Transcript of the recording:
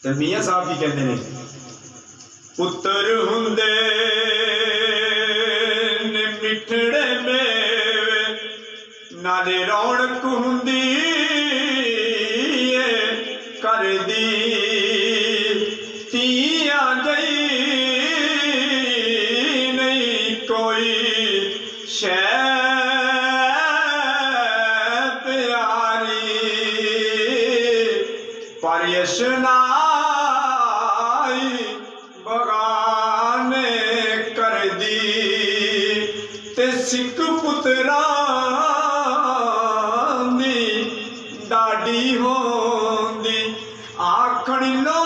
ਤੇ ਮੀਆਂ ਸਾਹਿਬ ਕੀ ਕਹਿੰਦੇ ਨੇ, ਪੁੱਤਰ ਹੁੰਦੇ ਨੇ ਮਿੱਠੜੇ ਮੇਵੇ, ਨਾਲੇ ਰੌਣਕ ਹੁੰਦੀ ਏ ਘਰ ਦੀ, ਧੀਆਂ ਜਈ ਨਹੀਂ ਕੋਈ ਸ਼ੈ ਪਿਆਰੀ, ਪਰ ਯਸ਼ਨਾਈ ਬਗਾਨੇ ਕਰਦੀ, ਤੇ ਸਿੱਖ ਪੁੱਤਰਾਂ ਦੀ ਡਾਢੀ ਹੋਂਦੀ, ਆਖਣ ਲੋ